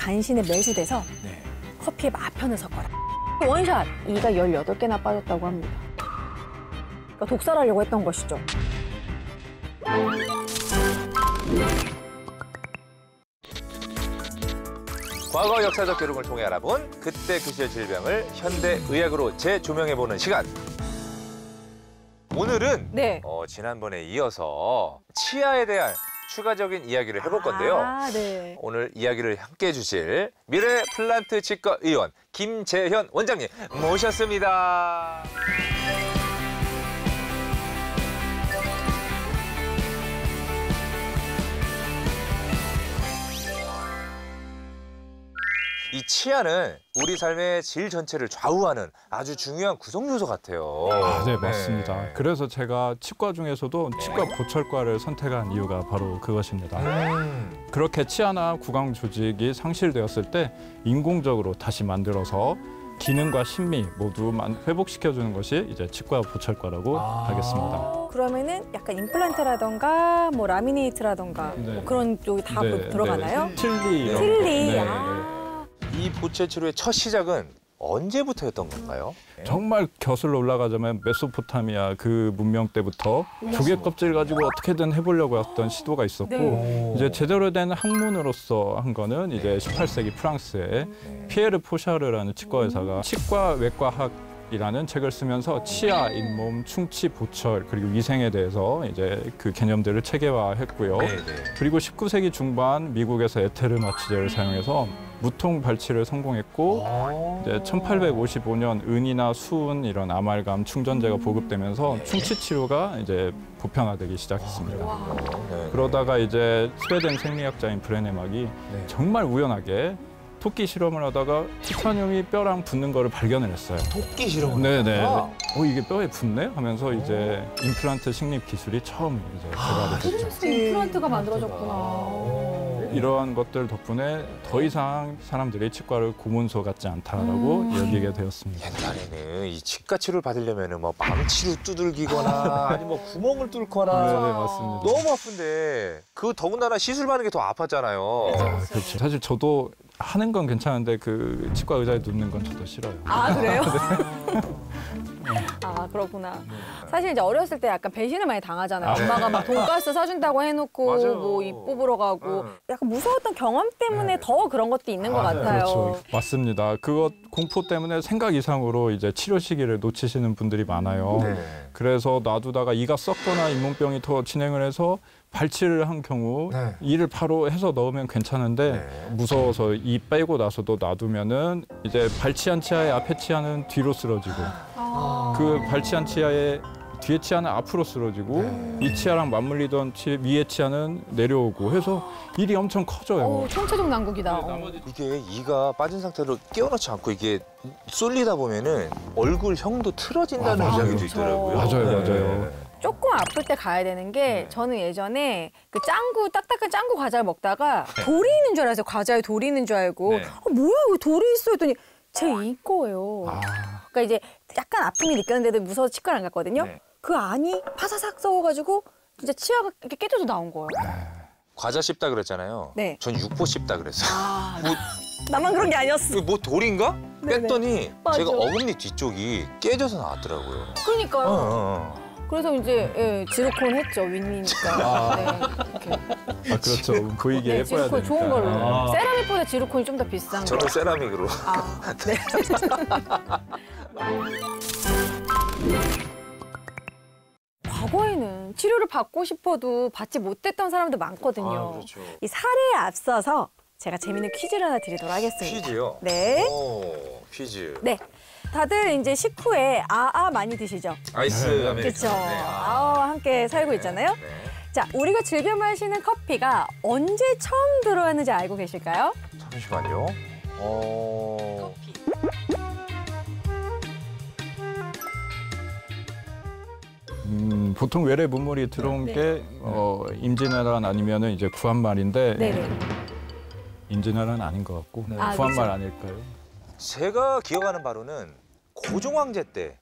간신에 매주돼서 네. 커피에 마편을 섞어라. 원샷! 이가 18개나 빠졌다고 합니다. 그러니까 독살하려고 했던 것이죠. 과거 역사적 기록을 통해 알아본 그때 그 시절 질병을 현대 의학으로 재조명해보는 시간. 오늘은 네. 지난번에 이어서 치아에 대한 추가적인 이야기를 해볼 건데요. 네. 오늘 이야기를 함께 해주실 미래 플란트 치과 의원 김재현 원장님 모셨습니다. 이 치아는 우리 삶의 질 전체를 좌우하는 아주 중요한 구성 요소 같아요. 네, 맞습니다. 네. 그래서 제가 치과 중에서도 치과 보철과를 선택한 이유가 바로 그것입니다. 그렇게 치아나 구강 조직이 상실되었을 때 인공적으로 다시 만들어서 기능과 심미 모두 회복시켜주는 것이 이제 치과 보철과라고 하겠습니다. 그러면은 약간 임플란트라던가 뭐 라미네이트라던가 네. 뭐 그런 쪽이 다 네, 들어가나요? 네. 틀니. 이런 틀니. 거. 이 보철 치료의 첫 시작은 언제부터였던 건가요? 정말 벼슬로 올라가자면 메소포타미아 그 문명 때부터 조개 껍질 가지고 어떻게든 해보려고 했던 시도가 있었고 네. 이제 제대로 된 학문으로서 한 거는 이제 18세기 프랑스의 피에르 포샤르라는 치과 의사가 치과 외과학이라는 책을 쓰면서 치아, 잇몸, 충치, 보철 그리고 위생에 대해서 이제 그 개념들을 체계화했고요. 그리고 19세기 중반 미국에서 에테르 마취제를 사용해서 무통 발치를 성공했고 이제 1855년 은이나 수은 이런 아말감 충전제가 보급되면서 충치 치료가 이제 보편화되기 시작했습니다. 그러다가 이제 스웨덴 생리학자인 브레네막이 정말 우연하게 토끼 실험을 하다가 티타늄이 뼈랑 붙는 거를 발견을 했어요. 토끼 실험을? 네네. 이게 뼈에 붙네? 하면서 이제 임플란트 식립 기술이 처음 이제 개발이 됐죠. 임플란트가 만들어졌구나. 이러한 것들 덕분에 더 이상 사람들이 치과를 고문소 같지 않다라고 여기게 되었습니다. 옛날에는 이 치과 치료를 받으려면 뭐 망치로 두들기거나 아니면 뭐 구멍을 뚫거나 네, 맞습니다. 너무 아픈데 그 더군다나 시술 받는 게 더 아팠잖아요. 그렇죠. 사실 저도 하는 건 괜찮은데 그 치과 의자에 눕는 건 저도 싫어요. 아, 그래요? 아, 그렇구나. 사실 이제 어렸을 때 약간 배신을 많이 당하잖아요. 엄마가 막 돈가스 사준다고 해놓고 맞아요. 뭐 입 뽑으러 가고 약간 무서웠던 경험 때문에 더 그런 것도 있는 것 같아요. 그렇죠. 맞습니다. 그것 공포 때문에 생각 이상으로 이제 치료 시기를 놓치시는 분들이 많아요. 그래서 놔두다가 이가 썩거나 잇몸병이 더 진행을 해서 발치를 한 경우 이를 바로 해서 넣으면 괜찮은데 무서워서 이 빼고 나서도 놔두면은 이제 발치한 치아의 앞에 치아는 뒤로 쓰러지고 그 발치한 치아의 뒤에 치아는 앞으로 쓰러지고 이 치아랑 맞물리던 위에 치아는 내려오고 해서 일이 엄청 커져요. 총체적 난국이다. 이게 이가 빠진 상태로 깨어놓지 않고 이게 쏠리다 보면은 얼굴형도 틀어진다는 이야기도 그렇죠. 있더라고요. 맞아요. 조금 아플 때 가야 되는 게 저는 예전에 그 딱딱한 짱구 과자를 먹다가 돌이 있는 줄 알았어요. 과자에 돌이 있는 줄 알고 뭐야 왜 돌이 있어 했더니 제 이 거예요. 그러니까 이제 약간 아픔이 느꼈는데도 무서워서 치과를 안 갔거든요. 그 안이 파사삭 썩어가지고 진짜 치아가 이렇게 깨져서 나온 거예요. 과자 씹다 그랬잖아요. 네. 전 육포 씹다 그랬어요. 나만 그런 게 아니었어. 뭐 돌인가? 네네. 뺐더니 맞아. 제가 어금니 뒤쪽이 깨져서 나왔더라고요. 그러니까요. 그래서 이제 지르콘 했죠. 윈윈이니까. 네, 이렇게. 그렇죠. 보이게 네, 예뻐야 지르콘 되니까. 좋은 걸로. 세라믹보다 지르콘이 좀 더 비싼 거. 저는 세라믹으로. 네. 과거에는 치료를 받고 싶어도 받지 못했던 사람도 많거든요. 그렇죠. 이 사례에 앞서서 제가 재밌는 퀴즈를 하나 드리도록 하겠습니다. 퀴즈요? 네. 오, 퀴즈. 네. 다들 이제 식후에 많이 드시죠? 아이스 아메리카노. 그렇죠. 네, 함께 살고 있잖아요. 자, 우리가 즐겨 마시는 커피가 언제 처음 들어왔는지 알고 계실까요? 잠시만요. 보통 외래 문물이 들어온 게 임진왜란 아니면은 이제 구한말인데 네네. 임진왜란 아닌 것 같고 구한말 그렇죠. 아닐까요? 제가 기억하는 바로는 고종황제 때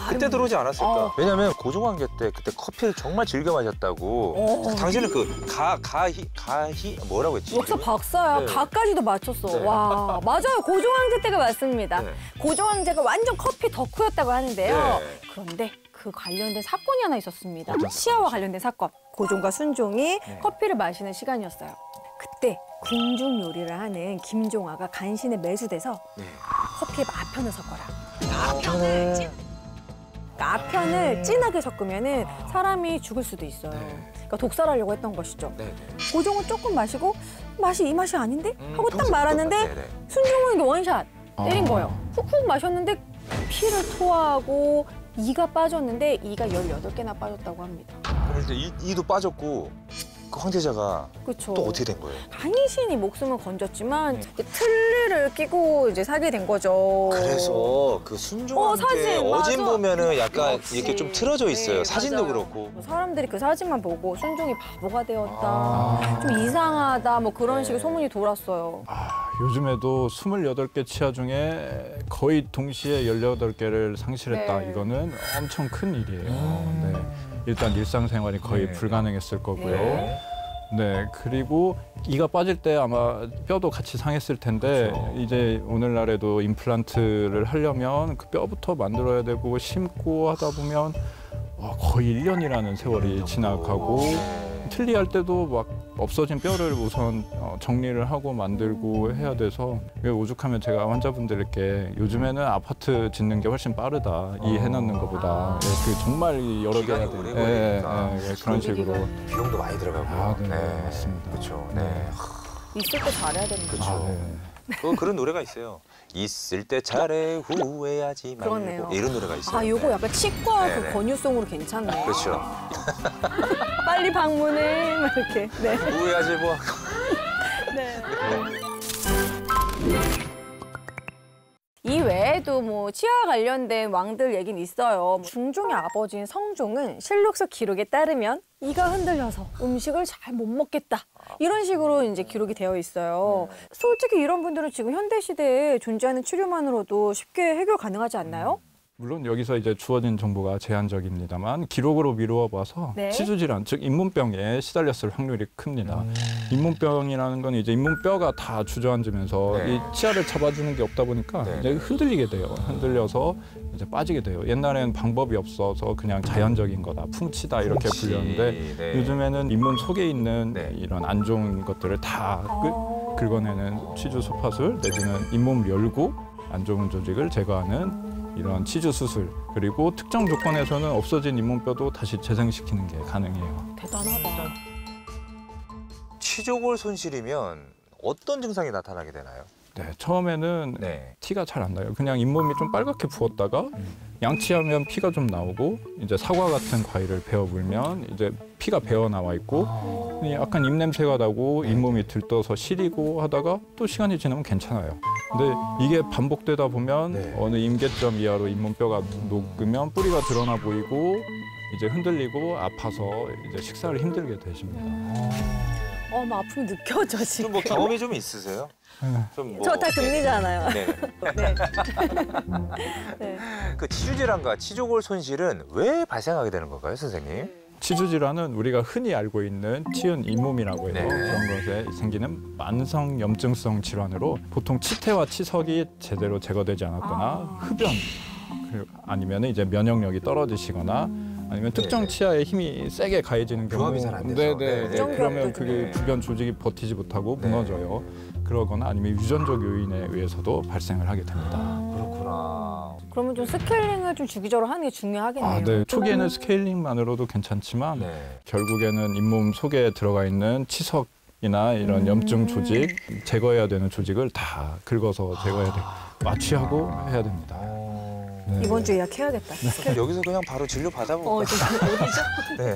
그때 들어오지 않았을까? 왜냐면 고종환개 때 그때 커피를 정말 즐겨 마셨다고. 당신은 그 가히 뭐라고 했지? 역사 박사야. 네. 가까지도 맞췄어. 네. 와, 맞아요. 고종황제 때가 맞습니다. 네. 고종황제가 완전 커피 덕후였다고 하는데요. 네. 그런데 그 관련된 사건이 하나 있었습니다. 어떤 치아와 관련된 사건. 고종과 순종이 네. 커피를 마시는 시간이었어요. 그때 궁중 요리를 하는 김종아가 간신에 매수돼서 네. 커피에 마편을 섞어라. 아편을. 아편을 진하게 섞으면은 사람이 죽을 수도 있어요. 그러니까 독살하려고 했던 것이죠. 네. 고종은 조금 마시고 이 맛이 아닌데? 하고 딱 말았는데 네네. 순종은 이게 원샷 때린 아. 거예요. 훅훅 마셨는데 피를 토하고 이가 빠졌는데 이가 18개나 빠졌다고 합니다. 그럼 이제 이도 빠졌고 그 황제자가 그렇죠. 또 어떻게 된 거예요? 간신히 목숨을 건졌지만 그 틀니를 끼고 이제 살게 된 거죠. 그래서 그 순종한테 사진, 어진 맞아. 보면은 약간 역시. 이렇게 좀 틀어져 있어요. 네, 사진도 맞아요. 그렇고. 사람들이 그 사진만 보고 순종이 바보가 되었다. 아. 좀 이상하다. 뭐 그런 네. 식의 소문이 돌았어요. 요즘에도 28개 치아 중에 거의 동시에 18개를 상실했다. 네. 이거는 엄청 큰 일이에요. 네. 일단 일상생활이 거의 네. 불가능했을 거고요. 네. 네, 그리고 이가 빠질 때 아마 뼈도 같이 상했을 텐데 그렇죠. 이제 오늘날에도 임플란트를 하려면 그 뼈부터 만들어야 되고 심고 하다 보면 거의 1년이라는 세월이 지나가고 틀니할 때도 막 없어진 뼈를 우선 정리를 하고 만들고 해야 돼서 오죽하면 제가 환자분들께 요즘에는 아파트 짓는 게 훨씬 빠르다 이 해놓는 것보다 그 정말 여러 개 해야 기간이 오래 돼. 걸리니까. 그런 식으로 비용도 많이 들어가고요. 네, 맞습니다. 그렇죠. 네. 있을 때 잘해야 되는 거죠. 그렇죠. 그런 노래가 있어요. 있을 때 잘해 후회하지 말고. 그러네요. 이런 노래가 있어요. 요거 약간 치과 네, 그 네. 권유송으로 괜찮네요. 그렇죠. 빨리 방문해. 막 이렇게. 네. 후회하지 뭐. 네. 이 외에도 뭐 치아와 관련된 왕들 얘기는 있어요. 중종의 아버지인 성종은 실록서 기록에 따르면 이가 흔들려서 음식을 잘 못 먹겠다. 이런 식으로 이제 기록이 되어 있어요. 솔직히 이런 분들은 지금 현대 시대에 존재하는 치료만으로도 쉽게 해결 가능하지 않나요? 물론 여기서 이제 주어진 정보가 제한적입니다만 기록으로 미루어 봐서 네. 치주 질환, 즉 잇몸병에 시달렸을 확률이 큽니다. 잇몸병이라는 건 이제 잇몸뼈가 다 주저앉으면서 네. 이 치아를 잡아주는 게 없다 보니까 네. 이제 흔들리게 돼요. 흔들려서 이제 빠지게 돼요. 옛날에는 방법이 없어서 그냥 자연적인 거다, 풍치다 이렇게 풍치. 불렸는데 네. 요즘에는 잇몸 속에 있는 네. 이런 안 좋은 것들을 다 긁어내는 치주 소파술 내지는 잇몸 열고 안 좋은 조직을 제거하는 이런 치주 수술 그리고 특정 조건에서는 없어진 잇몸뼈도 다시 재생시키는 게 가능해요. 대단하다. 치조골 손실이면 어떤 증상이 나타나게 되나요? 네, 처음에는 네. 티가 잘 안 나요. 그냥 잇몸이 좀 빨갛게 부었다가 양치하면 피가 좀 나오고 이제 사과 같은 과일을 베어 물면 이제 피가 배어 나와 있고 약간 입냄새가 나고 잇몸이 들떠서 시리고 하다가 또 시간이 지나면 괜찮아요. 근데 이게 반복되다 보면 네. 어느 임계점 이하로 잇몸뼈가 녹으면 뿌리가 드러나 보이고 이제 흔들리고 아파서 이제 식사를 힘들게 되십니다. 뭐 아픔이 느껴져 좀 지금. 뭐 경험이 좀 있으세요? 좀 뭐. 저 다 금리잖아요. 네. 네. 네. 그 치주 질환과 치조골 손실은 왜 발생하게 되는 건가요, 선생님? 치주 질환은 우리가 흔히 알고 있는 치은 잇몸이라고 해서 네. 그런 것에 생기는 만성 염증성 질환으로 보통 치태와 치석이 제대로 제거되지 않았거나 흡연 아니면 이제 면역력이 떨어지시거나 아니면 특정 네. 치아에 힘이 세게 가해지는 경우 교합이 잘안 돼서. 네네 네, 네. 그러면 부정교합도 그게 좀. 주변 조직이 버티지 못하고 네. 무너져요. 그러거나 아니면 유전적 요인에 의해서도 발생을 하게 됩니다. 그렇구나. 그러면 좀 스케일링을 좀 주기적으로 하는 게 중요하겠네요. 네. 초기에는 스케일링만으로도 괜찮지만 네. 결국에는 잇몸 속에 들어가 있는 치석이나 이런 염증 조직, 제거해야 되는 조직을 다 긁어서 제거해야 돼요. 마취하고 해야 됩니다. 네. 이번 주 예약해야겠다. 스케일. 여기서 그냥 바로 진료 받아볼까? 좀 어디죠? 네.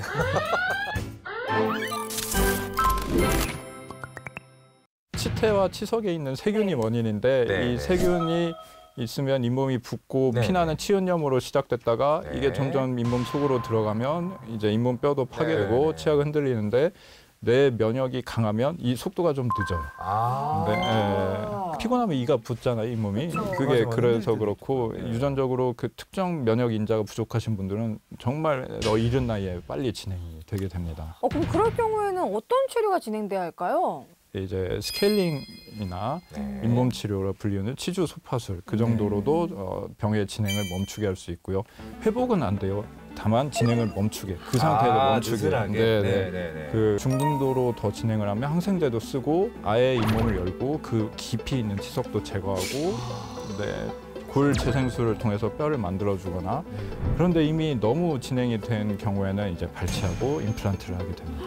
치태와 치석에 있는 세균이 원인인데 네. 이 세균이 있으면 잇몸이 붓고 네. 피나는 치은염으로 시작됐다가 네. 이게 점점 잇몸 속으로 들어가면 이제 잇몸 뼈도 파괴되고 네. 치아가 흔들리는데 내 면역이 강하면 이 속도가 좀 늦어요. 아. 네, 피곤하면 이가 붓잖아요, 잇몸이. 그쵸. 그게 맞아, 그래서 힘들죠. 그렇고 네. 유전적으로 그 특정 면역 인자가 부족하신 분들은 정말 이른 나이에 빨리 진행이 되게 됩니다. 그럼 그럴 경우에는 어떤 치료가 진행돼야 할까요? 이제 스케일링이나 네. 잇몸 치료로 불리는 치주 소파술 그 정도로도 병의 진행을 멈추게 할 수 있고요. 회복은 안 돼요. 다만 진행을 멈추게 그 상태에서 멈추게. 느슨하게. 네. 그 중등도로 더 진행을 하면 항생제도 쓰고 아예 잇몸을 열고 그 깊이 있는 치석도 제거하고 골 재생술을 통해서 뼈를 만들어주거나 그런데 이미 너무 진행이 된 경우에는 이제 발치하고 임플란트를 하게 됩니다.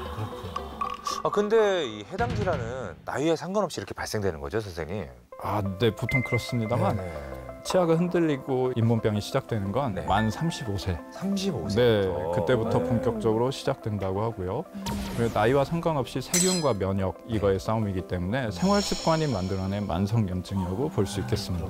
근데 이 해당 질환은 나이에 상관없이 이렇게 발생되는 거죠, 선생님? 네, 보통 그렇습니다만 치아가 흔들리고 잇몸병이 시작되는 건 네. 만 35세. 35세. 네, 그때부터 본격적으로 시작된다고 하고요. 그리고 나이와 상관없이 세균과 면역 이거의 싸움이기 때문에 생활 습관이 만들어낸 만성염증이라고 볼 수 있겠습니다.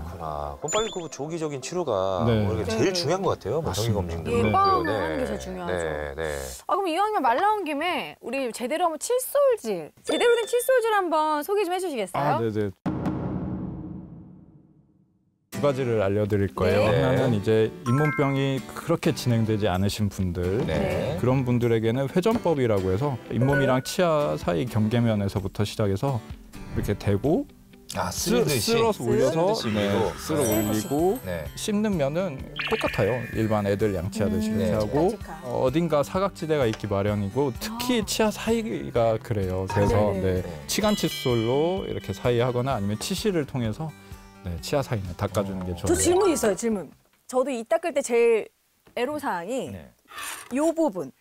그럼 빨리 그 조기적인 치료가 네. 오히려 제일 중요한 것 같아요. 뭐 정기 검진도. 예, 그렇고요. 예방을 하는 게 제일 중요하죠. 네. 그럼 이왕이면 말 나온 김에 우리 제대로 한번 칫솔질, 제대로 된 칫솔질 한번 소개 좀 해주시겠어요? 네네. 두 가지를 알려드릴 거예요. 네. 하나는 이제 잇몸병이 그렇게 진행되지 않으신 분들, 네. 그런 분들에게는 회전법이라고 해서 잇몸이랑 치아 사이 경계면에서부터 시작해서 이렇게 대고 쓸어서 올려서 쓸어 올리고 네. 씹는 면은 똑같아요. 일반 애들 양치하듯이 이렇게 네. 하고 치카. 어딘가 사각지대가 있기 마련이고 특히 치아 사이가 그래요. 그래서 네네. 치간 칫솔로 이렇게 사이 하거나 아니면 치실을 통해서 치아 사이는 닦아주는 게 저 좋아요. 질문 있어요, 질문. 저도 이 닦을 때 제일 애로사항이 네. 요 부분,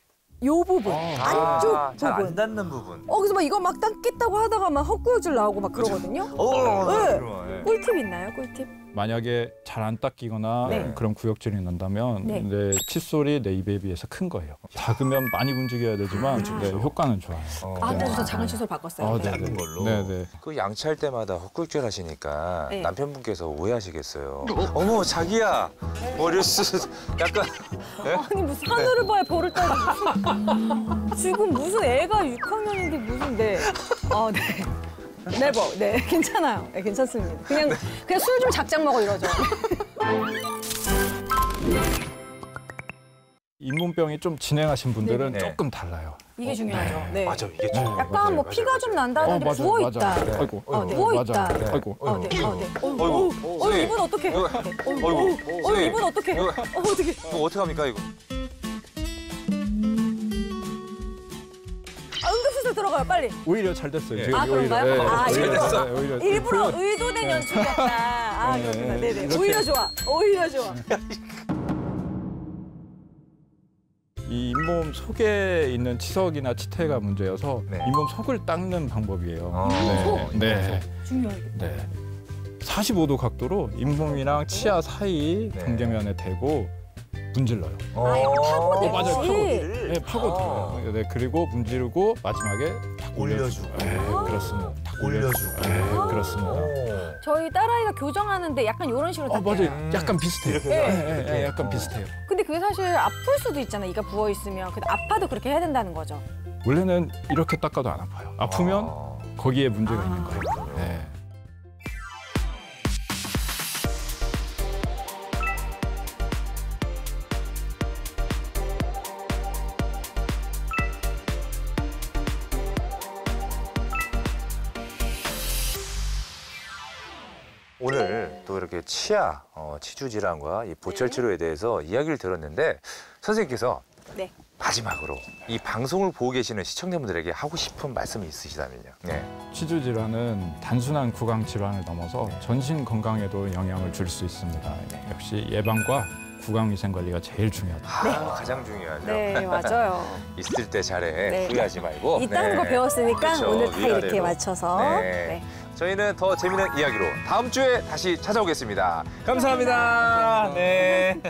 안쪽 잘안 부분. 닿는 부분. 그래서 막 이거 막 닦겠다고 하다가 막 헛구역질 나오고 막 그러거든요. 네. 꿀팁 있나요, 꿀팁? 만약에 잘 안 닦이거나 네. 그런 구역질이 난다면 네. 내 칫솔이 내 입에 비해서 큰 거예요. 작으면 많이 움직여야 되지만 효과는 좋아요. 그래서 저 작은 칫솔 바꿨어요. 네. 작은 걸로. 네네. 그 양치할 때마다 헛구역질 하시니까 네. 남편분께서 오해하시겠어요. 어머 자기야, 머리 약간. 네? 아니 무슨 하늘을 봐야 벌을 따지고 지금 무슨 애가 6학년인데 무슨 네. 네버. 네, 괜찮아요. 네, 괜찮습니다. 그냥 술 좀 작작 먹어 이러죠. 잇몸병이 좀 진행하신 분들은 네. 조금 달라요. 이게 중요하죠. 네. 맞아, 이게 좀. 약간 뭐 피가 좀 난다든지 맞아, 부어 맞아. 있다. 네. 아이고, 부어 맞아. 있다. 네. 아이고. 네. 이분 어떡해? 이분 어떡해? 어떡해? 어떻게 합니까 이거? 응급수술 들어가요, 빨리. 오히려 잘 됐어요. 지금 그런가요? 오히려, 오히려. 일부러 의도된 연출이었다. 그렇구나. 네네. 이렇게. 오히려 좋아. 오히려 좋아. 이 잇몸 속에 있는 치석이나 치태가 문제여서 네. 잇몸 속을 닦는 방법이에요. 속? 네. 중요하게. 네. 45도 각도로 잇몸이랑 치아 사이 네. 경계면에 대고 문질러요. 약간 파고들듯이. 맞아요. 파고들을. 네, 파고들어요. 네, 그리고 문지르고 마지막에 탁 올려주고. 네, 그렇습니다. 탁 올려주고. 네, 그렇습니다. 저희 딸아이가 교정하는데 약간 이런 식으로 닦여요. 맞아요. 약간 비슷해요. 네, 약간 비슷해요. 근데 그게 사실 아플 수도 있잖아요. 이가 부어 있으면. 근데 아파도 그렇게 해야 된다는 거죠. 원래는 이렇게 닦아도 안 아파요. 아프면 거기에 문제가 있는 거예요. 네. 오늘 또 이렇게 치아 치주 질환과 이 보철 치료에 대해서 이야기를 들었는데 선생님께서 네. 마지막으로 이 방송을 보고 계시는 시청자분들에게 하고 싶은 말씀이 있으시다면요. 네. 치주 질환은 단순한 구강 질환을 넘어서 전신 건강에도 영향을 줄 수 있습니다. 역시 예방과 구강 위생 관리가 제일 중요하다. 가장 중요하죠. 네, 맞아요. 있을 때 잘해. 네. 후회하지 말고. 있다는 거 배웠으니까 그렇죠. 오늘 다 이렇게 위아래로. 맞춰서. 네. 네. 저희는 더 재미있는 이야기로 다음 주에 다시 찾아오겠습니다. 감사합니다. 네.